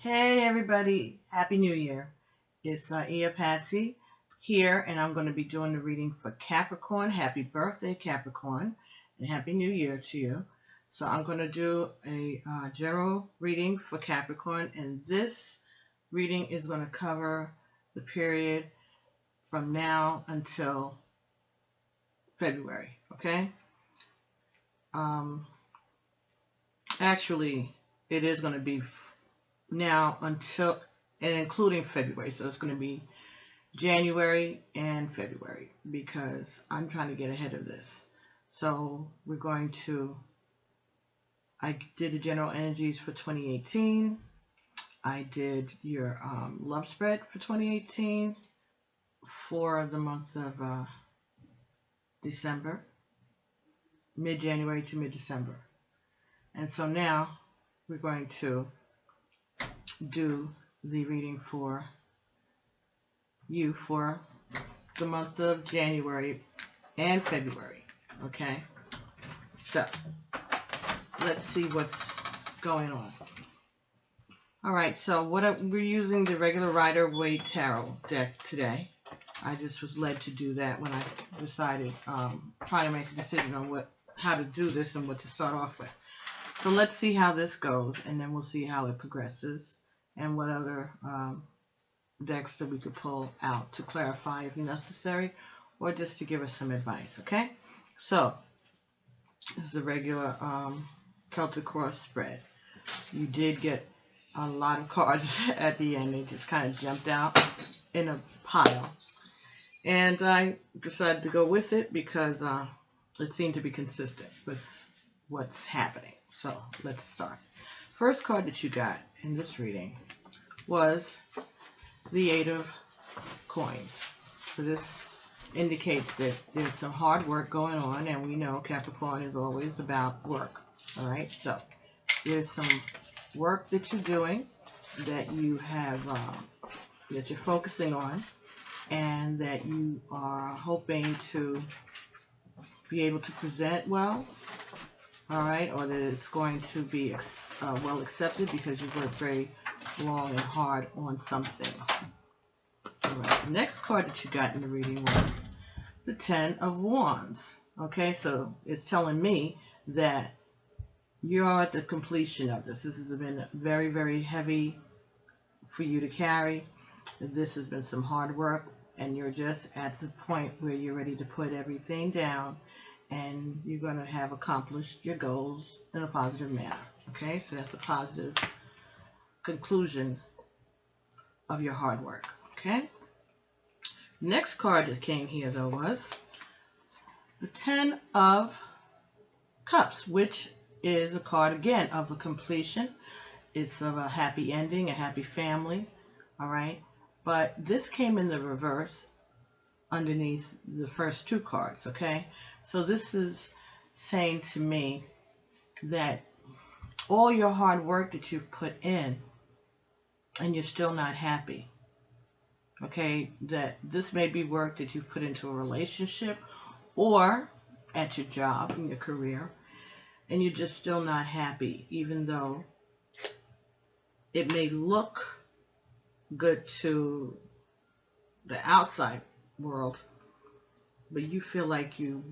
Hey everybody, Happy New Year. It's Iya Patsy here, and I'm going to be doing the reading for Capricorn. Happy birthday, Capricorn, and Happy New Year to you. So I'm going to do a general reading for Capricorn, and this reading is going to cover the period from now until February, okay? Actually, it is going to be now until and including February, so it's going to be January and February because I'm trying to get ahead of this. So we're going to, I did the general energies for 2018. I did your love spread for 2018 for the month of December, mid-January to mid-December. And so now we're going to do the reading for you for the month of January and February. Okay, so let's see what's going on. All right, so we're using the regular Rider-Waite Tarot deck today. I just was led to do that when I decided trying to make a decision on how to do this and what to start off with. So let's see how this goes, and then we'll see how it progresses and what other decks that we could pull out to clarify if necessary, or just to give us some advice, okay? So this is a regular Celtic Cross spread. You did get a lot of cards at the end. They just kind of jumped out in a pile. And I decided to go with it because it seemed to be consistent with what's happening. So let's start. First card that you got in this reading was the Eight of Coins. So this indicates that there's some hard work going on, and we know Capricorn is always about work. All right, so there's some work that you're doing that you have that you're focusing on, and that you are hoping to be able to present well. All right, or that it's going to be well accepted because you worked very long and hard on something. All right, the next card that you got in the reading was the Ten of Wands. Okay, so it's telling me that you're at the completion of this. This has been very, very heavy for you to carry. This has been some hard work, and you're just at the point where you're ready to put everything down, and you're going to have accomplished your goals in a positive manner. Okay, so that's a positive conclusion of your hard work. Okay, next card that came here though was the Ten of Cups, which is a card again of a completion. It's of a happy ending, a happy family. All right, but this came in the reverse underneath the first two cards. Okay, so this is saying to me that all your hard work that you've put in and you're still not happy. Okay, that this may be work that you've put into a relationship or at your job, in your career, and you're just still not happy, even though it may look good to the outside world, but you feel like you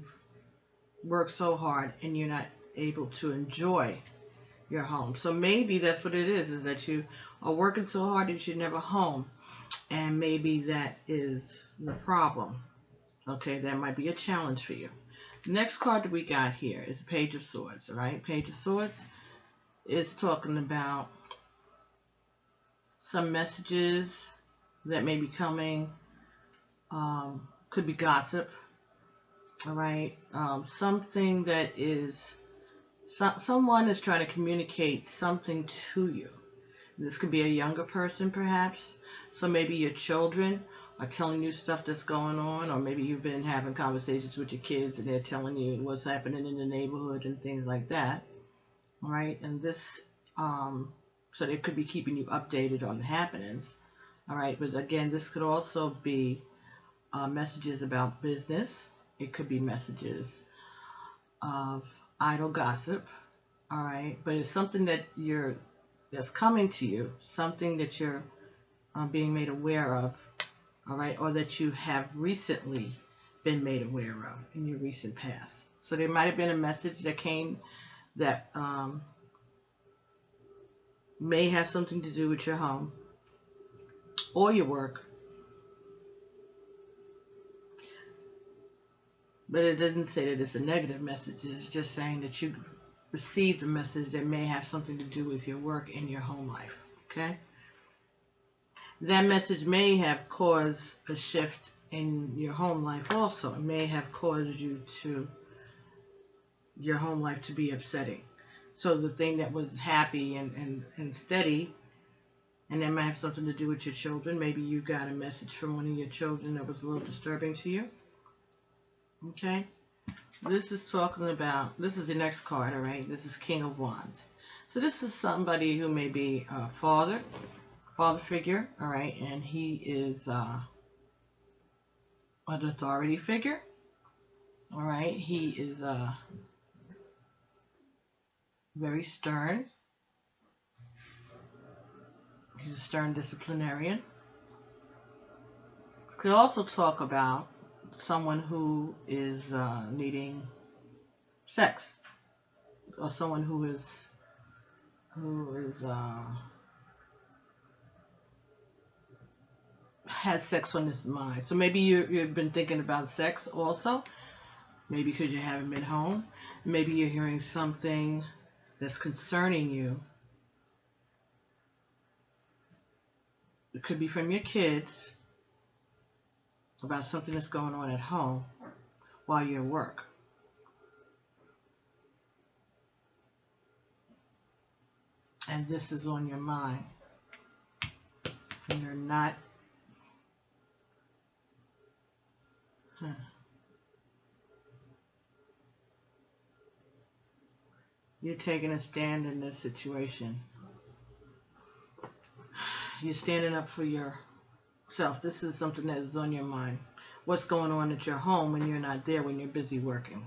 work so hard and you're not able to enjoy your home. So maybe that's what it is that you are working so hard that you're never home, and maybe that is the problem. Okay, that might be a challenge for you. The next card that we got here is the Page of Swords. All right, Page of Swords is talking about some messages that may be coming. Could be gossip. All right, something that is someone is trying to communicate something to you. This could be a younger person, perhaps. So maybe your children are telling you stuff that's going on, or maybe you've been having conversations with your kids and they're telling you what's happening in the neighborhood and things like that. All right, and this, so they could be keeping you updated on the happenings. All right, but again, this could also be messages about business. It could be messages of idle gossip. All right, but it's something that you're that's coming to you, something that you're being made aware of, all right, or that you have recently been made aware of in your recent past. So there might have been a message that came that may have something to do with your home or your work, but it doesn't say that it's a negative message. It's just saying that you received a message that may have something to do with your work and your home life, okay? That message may have caused a shift in your home life also. It may have caused your home life to be upsetting. So the thing that was happy and steady, and that might have something to do with your children. Maybe you got a message from one of your children that was a little disturbing to you. Okay? This is talking about, this is the next card, all right? This is King of Wands. So this is somebody who may be a father figure, all right? And he is an authority figure, all right? He is very stern. He's a stern disciplinarian. Could also talk about someone who is needing sex, or someone who has sex on his mind. So maybe you've been thinking about sex also. Maybe because you haven't been home. Maybe you're hearing something that's concerning you. It could be from your kids about something that's going on at home while you're at work. And this is on your mind. And you're not... You're taking a stand in this situation. You're standing up for yourself. This is something that is on your mind. What's going on at your home when you're not there, when you're busy working.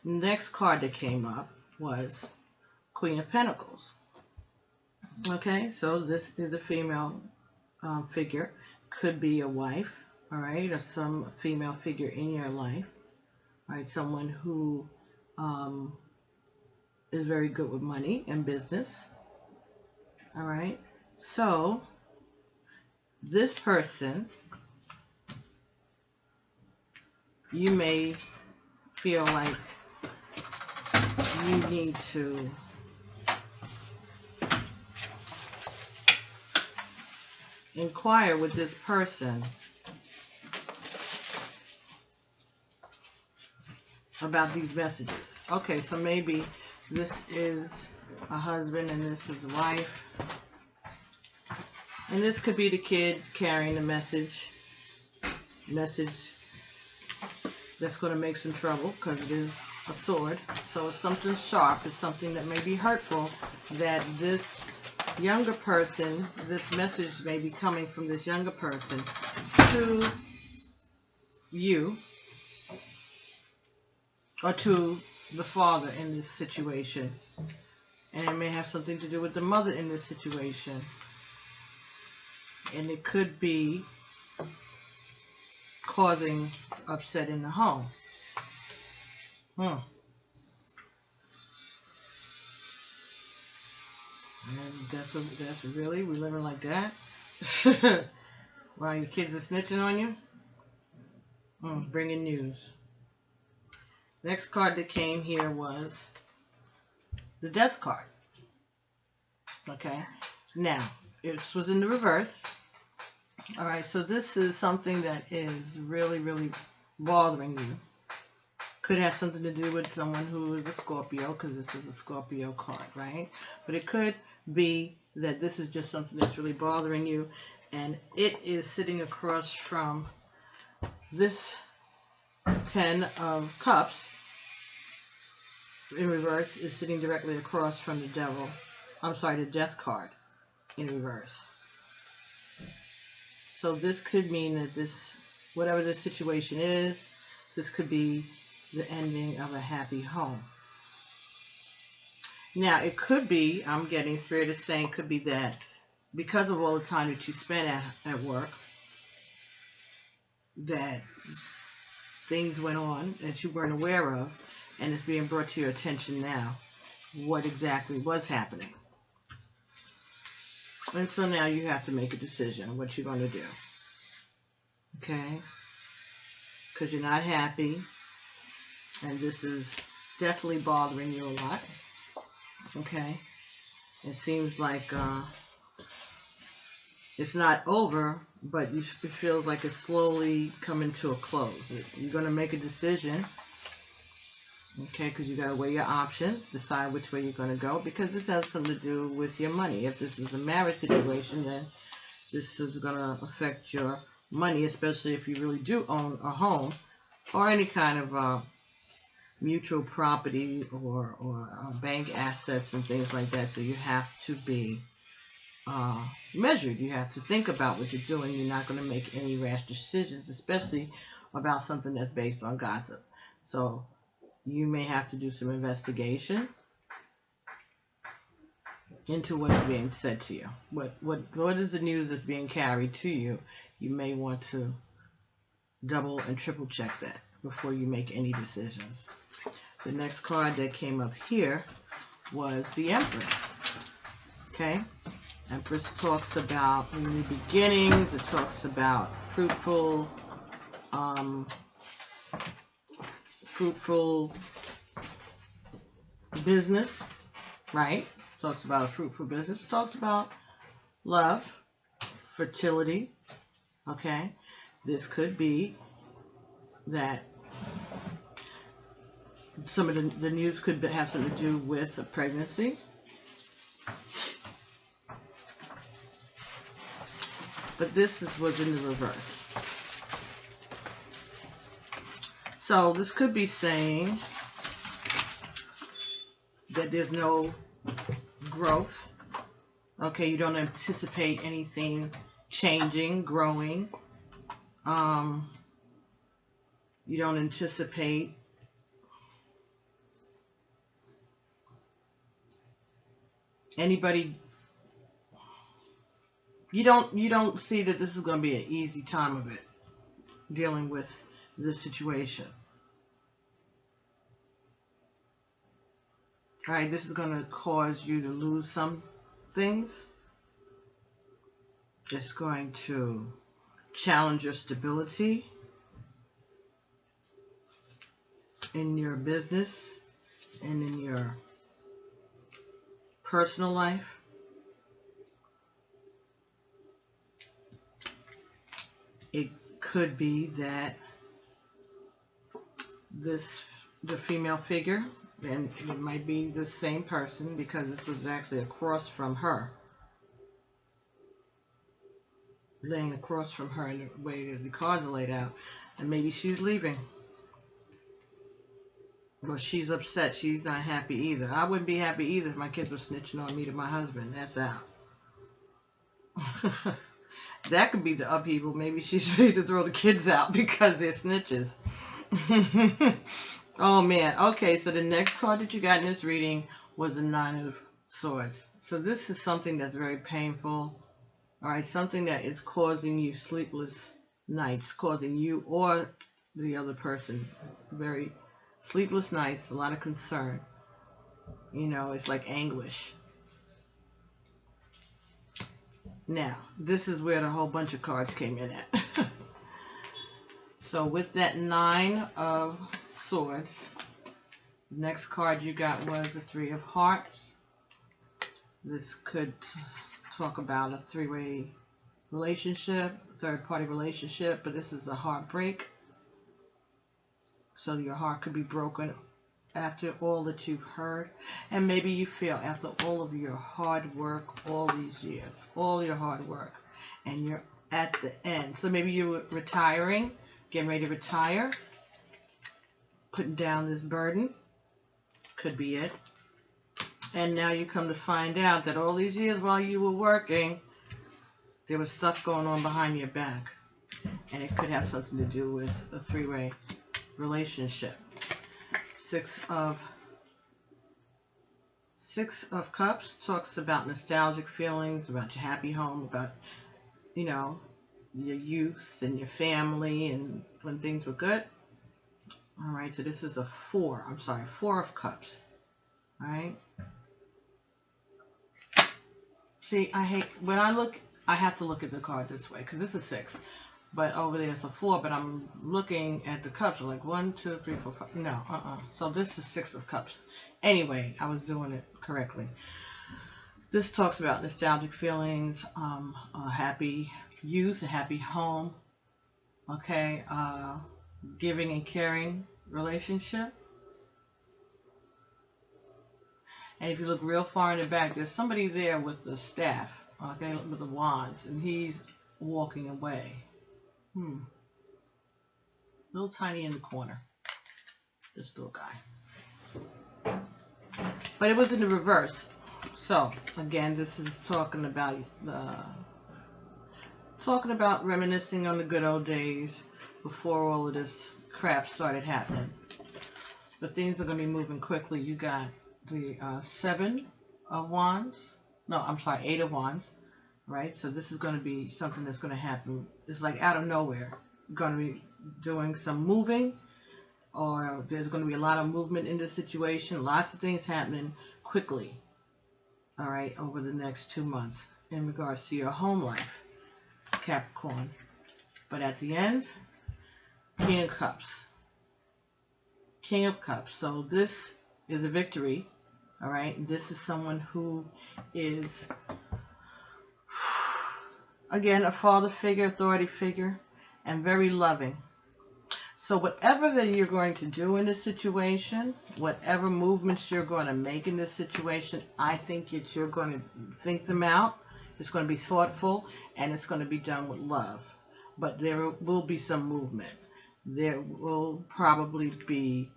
Next card that came up was Queen of Pentacles. Okay, so this is a female figure. Could be a wife, all right, or some female figure in your life. All right, someone who is very good with money and business. All right. So this person, you may feel like you need to inquire with this person about these messages. Okay, so maybe this is a husband and this is a wife. And this could be the kid carrying a message that's going to make some trouble because it is a sword. So it's something sharp. It's something that may be hurtful that this younger person, this message may be coming from this younger person to you or to the father in this situation. And it may have something to do with the mother in this situation. And it could be causing upset in the home. And that's really, we living like that? While your kids are snitching on you? Bringing news. Next card that came here was the Death card. Okay. Now, it was in the reverse. Alright, so this is something that is really, really bothering you. Could have something to do with someone who is a Scorpio, because this is a Scorpio card, right? But it could be that this is just something that's really bothering you, and it is sitting across from this 10 of Cups in reverse is sitting directly across from the Devil. I'm sorry, the Death card in reverse. So this could mean that this, whatever the situation is, this could be the ending of a happy home. Now, it could be, I'm getting Spirit is saying, could be that because of all the time that you spent at work, that things went on that you weren't aware of, and it's being brought to your attention now what exactly was happening. And so now you have to make a decision what you're going to do. Okay? Because you're not happy, and this is definitely bothering you a lot. Okay? It seems like it's not over, but it feels like it's slowly coming to a close. You're going to make a decision, okay, because you got to weigh your options, decide which way you're going to go, because this has something to do with your money. If this is a marriage situation, then this is going to affect your money, especially if you really do own a home or any kind of mutual property or bank assets and things like that. So you have to be measured. You have to think about what you're doing. You're not going to make any rash decisions, especially about something that's based on gossip. So you may have to do some investigation into what is being said to you. What is the news that's being carried to you? You may want to double and triple check that before you make any decisions. The next card that came up here was the Empress. Okay? Empress talks about new beginnings. It talks about fruitful business, right? Talks about a fruitful business. Talks about love, fertility. Okay? This could be that some of the news could have something to do with a pregnancy. But this was in the reverse. So this could be saying that there's no growth. Okay, you don't anticipate anything changing, growing. You don't anticipate anybody. You don't see that this is going to be an easy time of it, dealing with this situation. All right, this is going to cause you to lose some things. It's going to challenge your stability in your business and in your personal life. It could be that the female figure, and it might be the same person because this was actually across from her, laying across from her in the way that the cards are laid out, and maybe she's leaving. Well, she's upset. She's not happy either. I wouldn't be happy either if my kids were snitching on me to my husband. That's out. That could be the upheaval. Maybe she's ready to throw the kids out because they're snitches. Oh, man. Okay, so the next card that you got in this reading was the Nine of Swords. So this is something that's very painful. All right, something that is causing you sleepless nights, causing you or the other person very sleepless nights, a lot of concern. You know, it's like anguish. Now, this is where the whole bunch of cards came in at. So with that Nine of Swords, the next card you got was the Three of Hearts. This could talk about a three-way relationship, third-party relationship, but this is a heartbreak. So your heart could be broken after all that you've heard, and maybe you feel after all of your hard work, all these years, all your hard work, and you're at the end. So maybe you're retiring, getting ready to retire, putting down this burden, could be it. And now you come to find out that all these years while you were working, there was stuff going on behind your back, and it could have something to do with a three-way relationship. Six Six of Cups talks about nostalgic feelings, about your happy home, about, you know, your youth and your family and when things were good. All right, so this is a 4. I'm sorry, 4 of Cups. All right. See, I hate when I look. I have to look at the card this way because this is 6, but over there it's a 4. But I'm looking at the cups. Like 1, 2, 3, 4, 5. No, So this is 6 of Cups. Anyway, I was doing it correctly. This talks about nostalgic feelings, a happy youth, a happy home. Okay, giving and caring relationship. And if you look real far in the back, there's somebody there with the staff, okay, with the wands, and he's walking away. Little tiny in the corner. This little guy. But it was in the reverse. So, again, this is talking about reminiscing on the good old days before all of this crap started happening. But things are going to be moving quickly. You got the 7 of Wands. No, I'm sorry, 8 of Wands. Right? So this is going to be something that's going to happen. It's like out of nowhere. You're going to be doing some moving, or there's going to be a lot of movement in this situation. Lots of things happening quickly. All right, over the next 2 months in regards to your home life, Capricorn. But at the end, King of Cups. King of Cups. So this is a victory. All right, this is someone who is, again, a father figure, authority figure, and very loving. So whatever that you're going to do in this situation, whatever movements you're going to make in this situation, I think that you're going to think them out. It's going to be thoughtful, and it's going to be done with love. But there will be some movement. There will probably be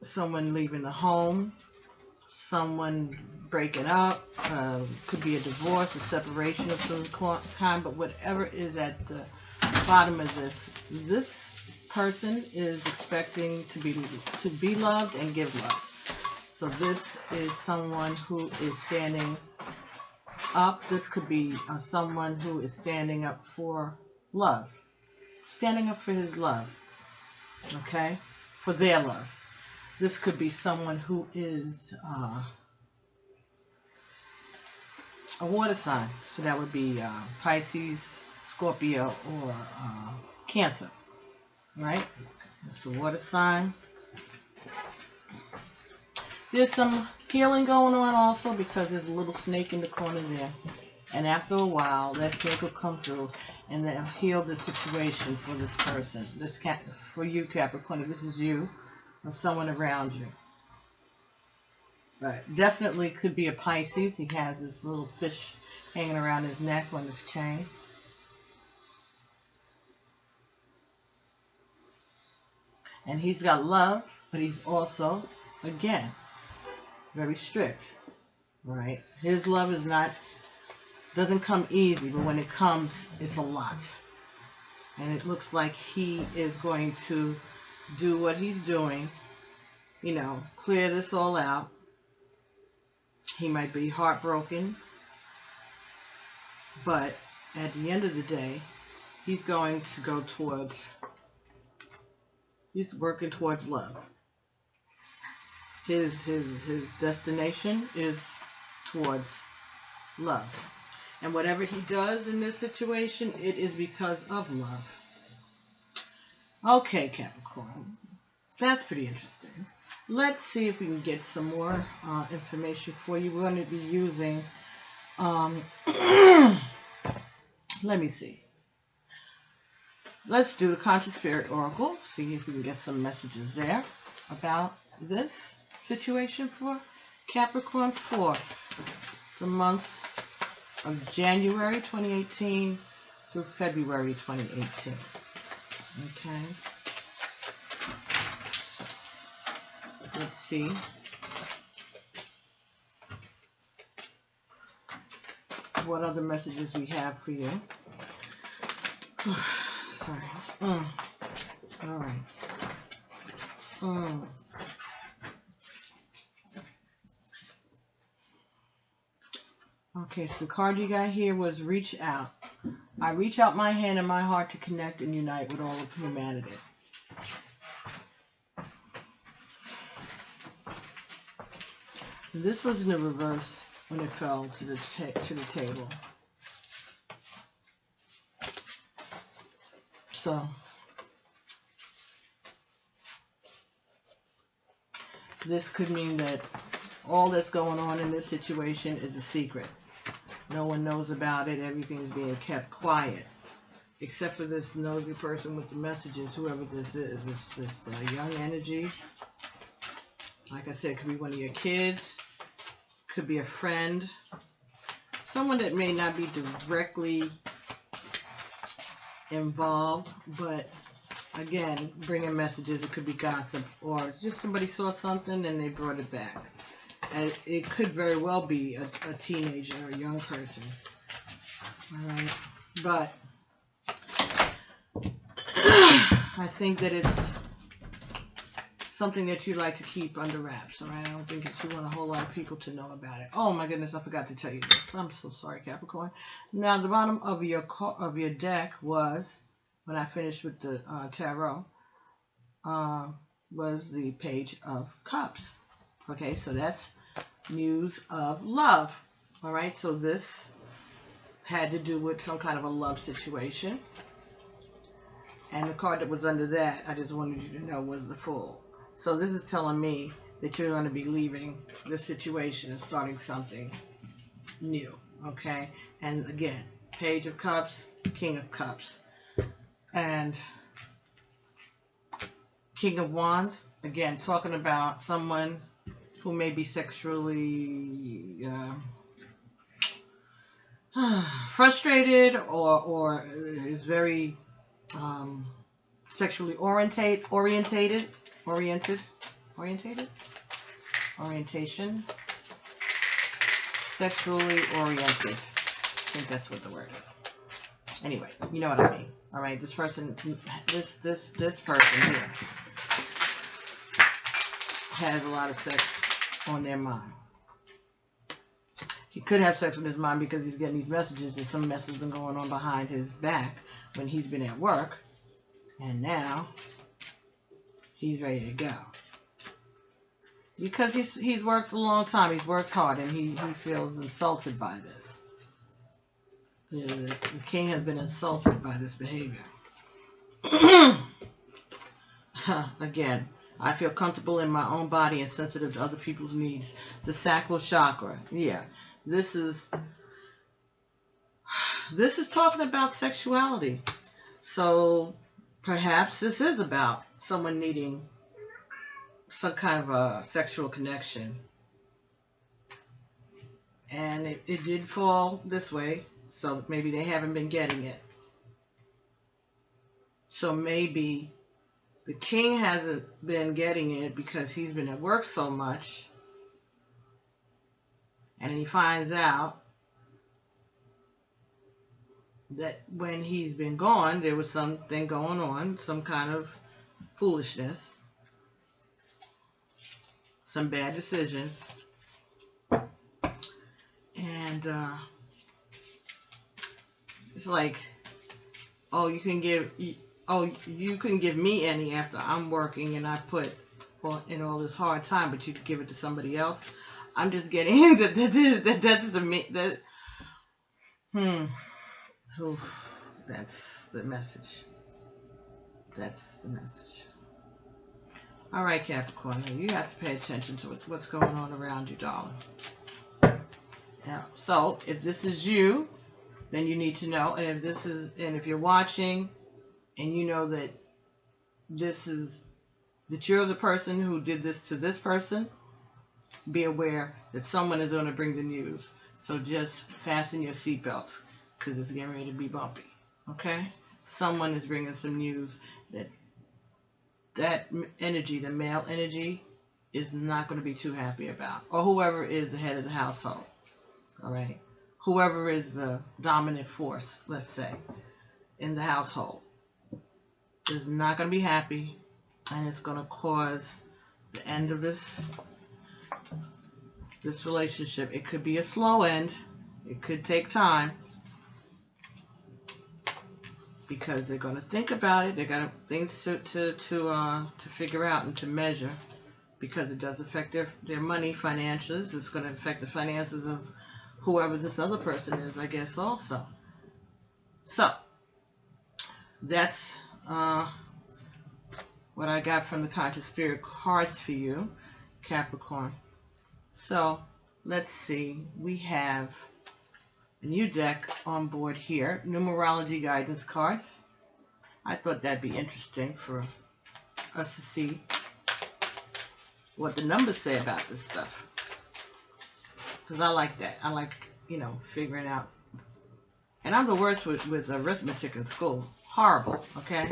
someone leaving the home, someone breaking up, could be a divorce, a separation of some kind, but whatever is at the bottom of this person is expecting to be loved and give love. So this is someone who is standing up. This could be someone who is standing up for love, standing up for his love, okay, for their love. This could be someone who is a water sign. So that would be Pisces, Scorpio, or Cancer. Right? That's a water sign. There's some healing going on also because there's a little snake in the corner there. And after a while, that snake will come through and they'll heal the situation for this person. For you, Capricorn, if this is you or someone around you. But definitely could be a Pisces. He has this little fish hanging around his neck on this chain. And he's got love, but he's also, again, very strict, right? His love doesn't come easy, but when it comes, it's a lot. And it looks like he is going to do what he's doing, you know, clear this all out. He might be heartbroken, but at the end of the day, he's going to go towards, he's working towards love. His destination is towards love. And whatever he does in this situation, it is because of love. Okay, Capricorn. That's pretty interesting. Let's see if we can get some more information for you. We're going to be using, let me see. Let's do the Conscious Spirit Oracle. See if we can get some messages there about this situation for Capricorn for the month of January 2018 through February 2018. Okay. Let's see. What other messages we have for you. Sorry. All right. Okay, so the card you got here was reach out. I reach out my hand and my heart to connect and unite with all of humanity. This was in the reverse when it fell to the table. So this could mean that all that's going on in this situation is a secret. No one knows about it. Everything's being kept quiet, except for this nosy person with the messages, whoever this is. This young energy. Like I said, it could be one of your kids. Could be a friend. Someone that may not be directly involved, but again, bringing messages. It could be gossip, or just somebody saw something and they brought it back. And it could very well be a teenager or a young person. All right, but I think that it's something that you like to keep under wraps. All right, I don't think that you want a whole lot of people to know about it. Oh my goodness, I forgot to tell you this. I'm so sorry, Capricorn. Now, the bottom of your deck was, when I finished with the tarot, was the Page of Cups. Okay, so that's news of love. All right, so this had to do with some kind of a love situation. And the card that was under that, I just wanted you to know, was the Fool. So this is telling me that you're going to be leaving this situation and starting something new. Okay, and again, Page of Cups, King of Cups, and King of Wands. Again, talking about someone who may be sexually frustrated or is very sexually orientation, sexually oriented. I think that's what the word is. Anyway, you know what I mean. All right, this person, this person here has a lot of sex on their mind. He could have sex with his mind because he's getting these messages that some mess has been going on behind his back when he's been at work, and now he's ready to go. Because he's worked a long time, he's worked hard, and he feels insulted by this. The king has been insulted by this behavior. Again, I feel comfortable in my own body and sensitive to other people's needs. The sacral chakra. Yeah, this is talking about sexuality. So perhaps this is about someone needing some kind of a sexual connection. And it did fall this way, so maybe they haven't been getting it. So maybe the king hasn't been getting it because he's been at work so much, and he finds out that when he's been gone, there was something going on, some kind of foolishness, some bad decisions, and it's like, oh, you can give me any after I'm working and I put in all this hard time, but you could give it to somebody else. I'm just getting that's the message. That's the message. All right, Capricorn, you have to pay attention to what's going on around you, darling. Now, so if this is you, then you need to know, and if you're watching, and you know that you're the person who did this to this person, be aware that someone is going to bring the news. So just fasten your seatbelts, because it's getting ready to be bumpy. Okay? Someone is bringing some news that energy, the male energy, is not going to be too happy about. Or whoever is the head of the household. All right? Whoever is the dominant force, let's say, in the household, is not going to be happy, and it's going to cause the end of this relationship. It could be a slow end, It could take time because they're going to think about it. They got things to figure out and to measure, because it does affect their money, finances. It's going to affect the finances of whoever this other person is, I guess, also. So that's what I got from the Conscious Spirit cards for you, Capricorn. So let's see. We have a new deck on board here, numerology guidance cards. I thought that'd be interesting for us to see what the numbers say about this stuff, because I like that. I like, you know, figuring out. And I'm the worst with arithmetic in school. Horrible, okay?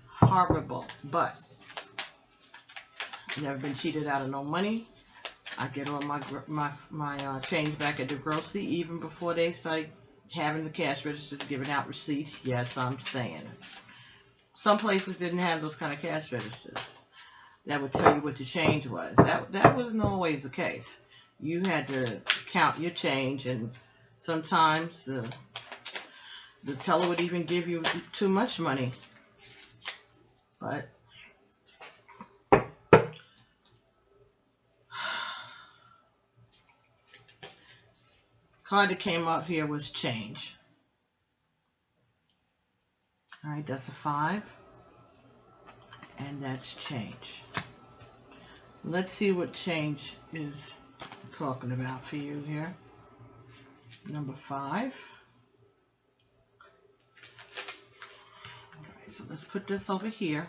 Horrible. But never been cheated out of no money. I get all my change back at the grocery even before they start having the cash register giving out receipts. Yes, I'm saying it. Some places didn't have those kind of cash registers that would tell you what the change was. That wasn't always the case. You had to count your change, and sometimes the teller would even give you too much money. But card that came up here was change. All right, that's a 5, and that's change. Let's see what change is talking about for you here. Number 5. All right, so let's put this over here.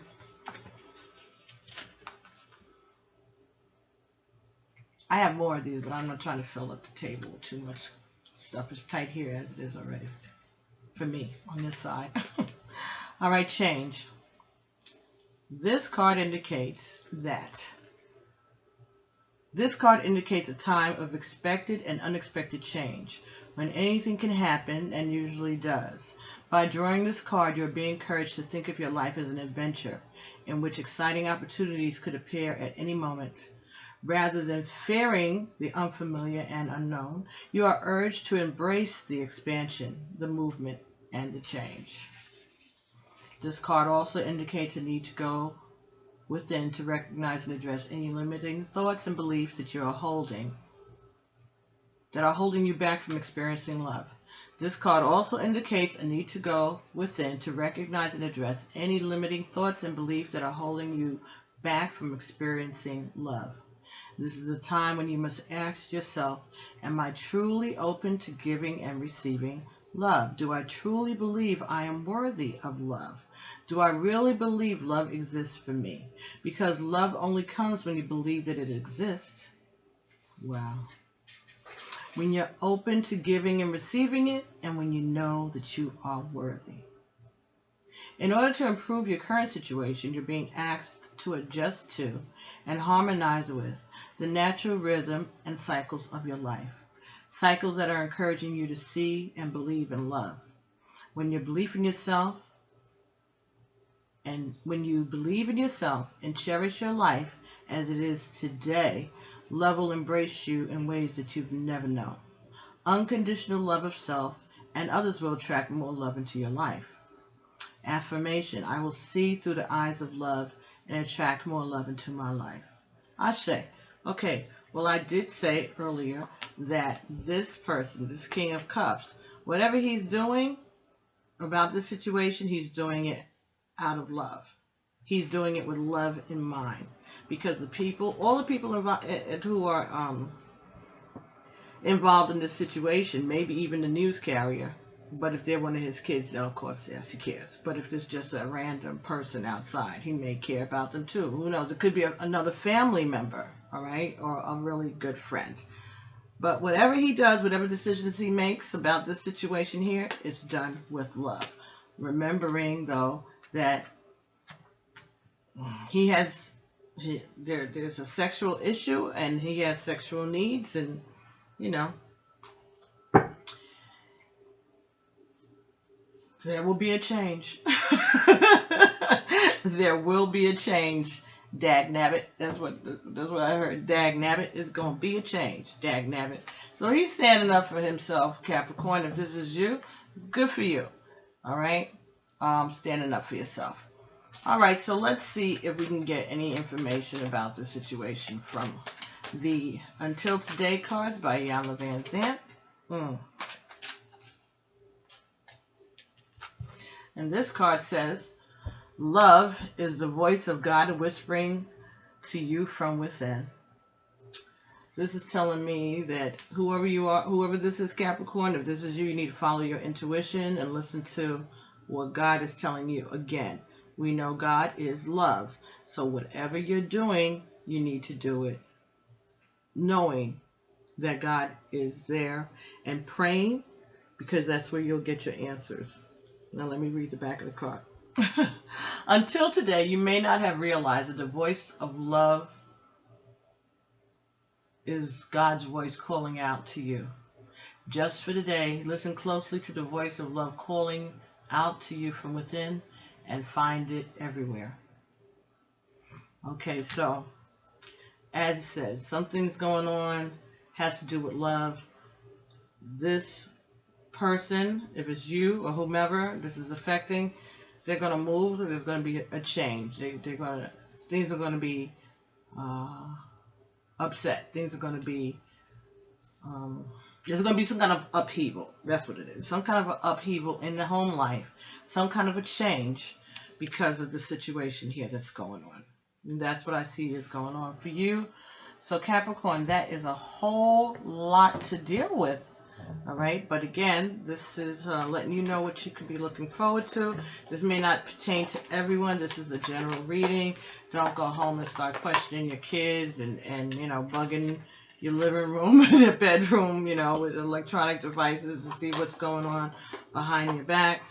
I have more of these, but I'm not trying to fill up the table with too much stuff. It's tight here as it is already for me on this side. All right, change. This card indicates that. This card indicates a time of expected and unexpected change, when anything can happen, and usually does. By drawing this card, you're being encouraged to think of your life as an adventure, in which exciting opportunities could appear at any moment. Rather than fearing the unfamiliar and unknown, you are urged to embrace the expansion, the movement, and the change. This card also indicates a need to go within to recognize and address any limiting thoughts and beliefs that you are holding, that are holding you back from experiencing love. This card also indicates a need to go within to recognize and address any limiting thoughts and beliefs that are holding you back from experiencing love. This is a time when you must ask yourself, am I truly open to giving and receiving love? Do I truly believe I am worthy of love? Do I really believe love exists for me? Because love only comes when you believe that it exists. Wow. When you're open to giving and receiving it, and when you know that you are worthy. In order to improve your current situation, you're being asked to adjust to and harmonize with the natural rhythm and cycles of your life. Cycles that are encouraging you to see and believe in love. When you believe in yourself, and cherish your life as it is today, love will embrace you in ways that you've never known. Unconditional love of self and others will attract more love into your life. Affirmation, I will see through the eyes of love and attract more love into my life. Ashe. Okay, well, I did say earlier that this person, this King of Cups, whatever he's doing about this situation, he's doing it out of love. He's doing it with love in mind. Because the people, all the people who are involved in this situation, maybe even the news carrier, but if they're one of his kids, then of course, yes, he cares. But if it's just a random person outside, he may care about them too. Who knows? It could be another family member, all right, or a really good friend. But whatever he does, whatever decisions he makes about this situation here, it's done with love. Remembering, though, that there's a sexual issue and he has sexual needs, and, you know, there will be a change. There will be a change Dag nabbit. That's what I heard. Dag nabbit. It's gonna be a change. Dag nabbit. So he's standing up for himself, Capricorn. If this is you, good for you. All right. Standing up for yourself. All right. So let's see if we can get any information about the situation from the Until Today cards by Iyanla Vanzant. And this card says, love is the voice of God whispering to you from within. So this is telling me that whoever you are, whoever this is, Capricorn, if this is you, you need to follow your intuition and listen to what God is telling you. Again, we know God is love. So whatever you're doing, you need to do it knowing that God is there and praying, because that's where you'll get your answers. Now let me read the back of the card. Until today, you may not have realized that the voice of love is God's voice calling out to you. Just for today, listen closely to the voice of love calling out to you from within and find it everywhere. Okay, so as it says, something's going on, has to do with love. This person, if it's you or whomever this is affecting, they're going to move. There's going to be a change. Things are going to be upset. Things are going to be, there's going to be some kind of upheaval. That's what it is. Some kind of an upheaval in the home life. Some kind of a change because of the situation here that's going on. And that's what I see is going on for you. So Capricorn, that is a whole lot to deal with. All right, but again, this is letting you know what you could be looking forward to. This may not pertain to everyone. This is a general reading. Don't go home and start questioning your kids and you know, bugging your living room and your bedroom, you know, with electronic devices to see what's going on behind your back.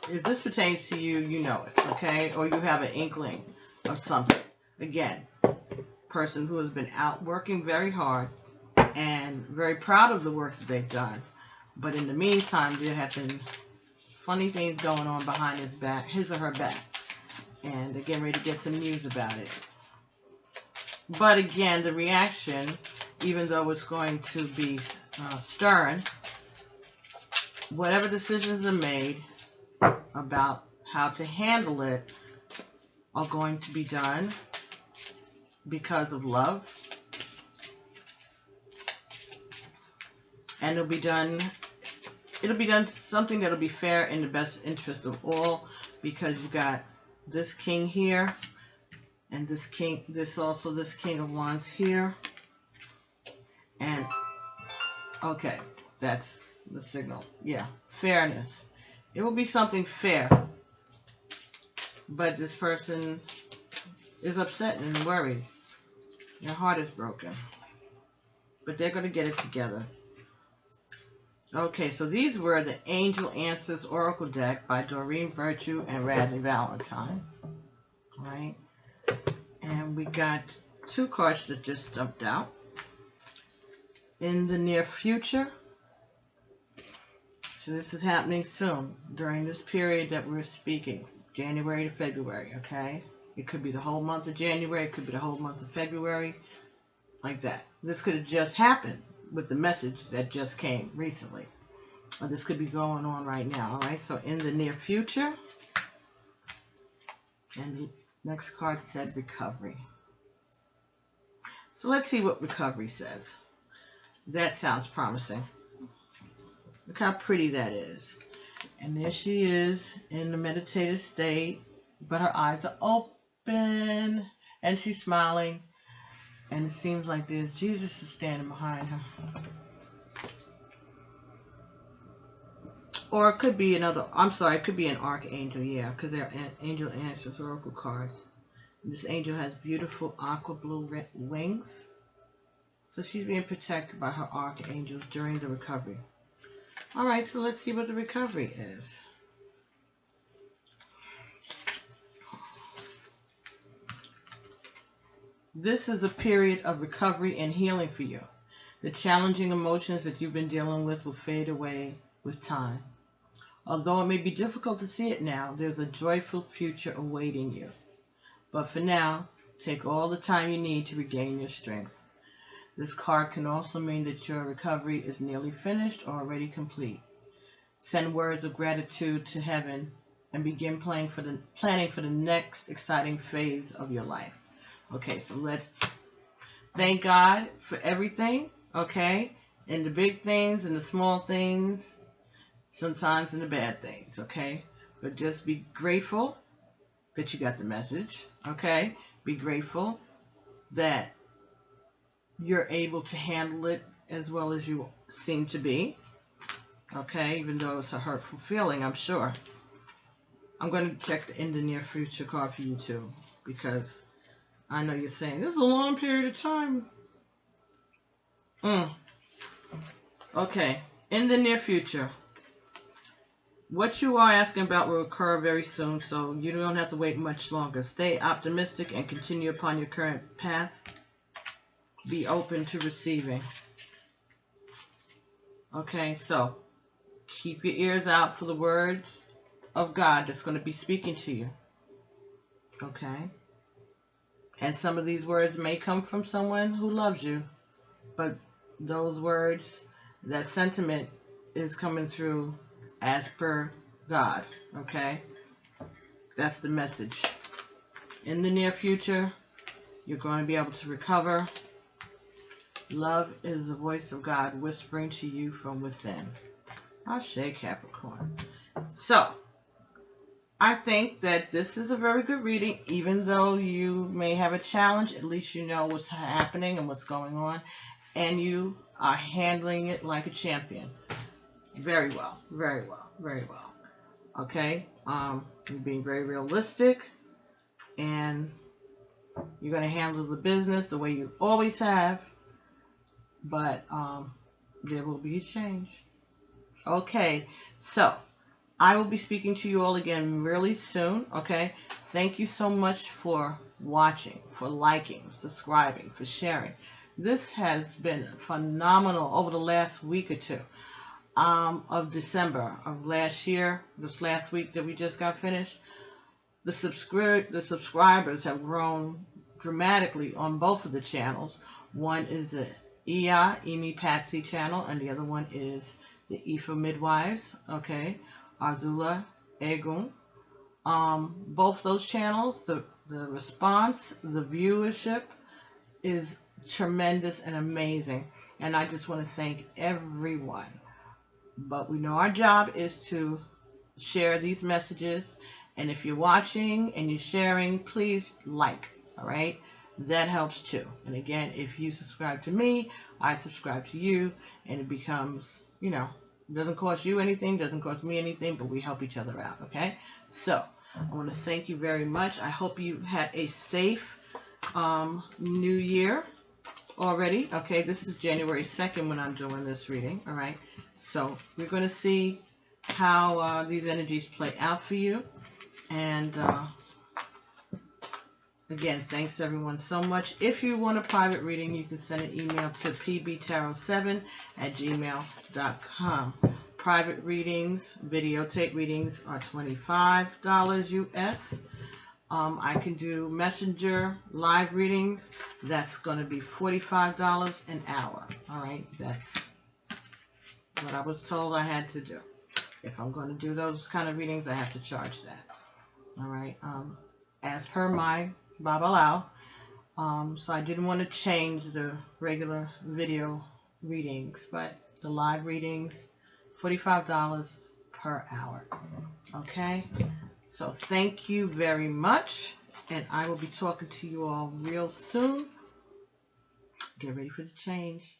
If this pertains to you, you know it, okay? Or you have an inkling of something. Again, person who has been out working very hard and very proud of the work that they've done. But in the meantime, there have been funny things going on behind his back, his or her back. And they're getting ready to get some news about it. But again, the reaction, even though it's going to be stern, whatever decisions are made about how to handle it are going to be done because of love. And it'll be done something that'll be fair in the best interest of all, because you got this king here and this king, this king of wands here. And okay, that's the signal. Yeah, fairness. It will be something fair. But this person is upset and worried. Their heart is broken. But they're going to get it together. Okay, so these were the Angel Answers Oracle deck by Doreen Virtue and Radleigh Valentine. All right. And we got two cards that just jumped out. In the near future. So this is happening soon, during this period that we're speaking, January to February, okay? It could be the whole month of January, it could be the whole month of February, like that. This could have just happened with the message that just came recently. Or this could be going on right now, all right? So in the near future, and the next card said recovery. So let's see what recovery says. That sounds promising. Look how pretty that is. And there she is in the meditative state, but her eyes are open and she's smiling. And it seems like there's Jesus is standing behind her. Or it could be another, I'm sorry, it could be an archangel, yeah, because they're Angel Answers Oracle cards. This angel has beautiful aqua blue wings. So she's being protected by her archangels during the recovery. All right, so let's see what the recovery is. This is a period of recovery and healing for you. The challenging emotions that you've been dealing with will fade away with time. Although it may be difficult to see it now, there's a joyful future awaiting you. But for now, take all the time you need to regain your strength. This card can also mean that your recovery is nearly finished or already complete. Send words of gratitude to heaven and begin planning for the next exciting phase of your life. Okay, so let's thank God for everything, okay? And the big things and the small things, sometimes in the bad things, okay? But just be grateful that you got the message, okay? Be grateful that you're able to handle it as well as you seem to be, okay? Even though it's a hurtful feeling, I'm sure. I'm going to check the in the near future card for you too, because I know you're saying, this is a long period of time. Okay, in the near future, what you are asking about will occur very soon, so you don't have to wait much longer. Stay optimistic and continue upon your current path. Be open to receiving. Okay, so keep your ears out for the words of God that's going to be speaking to you. Okay? And some of these words may come from someone who loves you, but those words, that sentiment is coming through as per God. Okay? That's the message. In the near future, you're going to be able to recover. Love is the voice of God whispering to you from within. Ashe, Capricorn. So, I think that this is a very good reading. Even though you may have a challenge, at least you know what's happening and what's going on. And you are handling it like a champion. Very well. Very well. Very well. Okay? You're being very realistic. And you're going to handle the business the way you always have. But there will be a change. Okay, so I will be speaking to you all again really soon. Okay, thank you so much for watching, for liking, subscribing, for sharing. This has been phenomenal over the last week or two of December of last year. This last week that we just got finished, the subscribers have grown dramatically on both of the channels. One is the Iya Emi Patsy channel, and the other one is the IfaMidWives, okay, IyaArzulaEgun. Both those channels, the response, the viewership is tremendous and amazing, and I just want to thank everyone. But we know our job is to share these messages, and if you're watching and you're sharing, please like, all right? That helps too. And again, if you subscribe to me, I subscribe to you, and it becomes, you know, it doesn't cost you anything, doesn't cost me anything, but we help each other out, okay? So, I want to thank you very much. I hope you had a safe new year already. Okay, this is January 2nd when I'm doing this reading, all right? So, we're going to see how these energies play out for you. And again, thanks everyone so much. If you want a private reading, you can send an email to pbtarot7@gmail.com. Private readings, videotape readings are $25 US. I can do messenger live readings. That's going to be $45 an hour. All right, that's what I was told I had to do. If I'm going to do those kind of readings, I have to charge that. All right, as per my Babalao. So I didn't want to change the regular video readings, but the live readings, $45 per hour. Okay, so thank you very much, and I will be talking to you all real soon. Get ready for the change.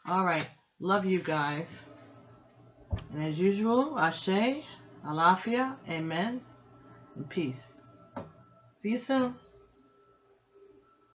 All right, love you guys, and as usual, Ashe, Alafia, Amen, and peace. See you soon.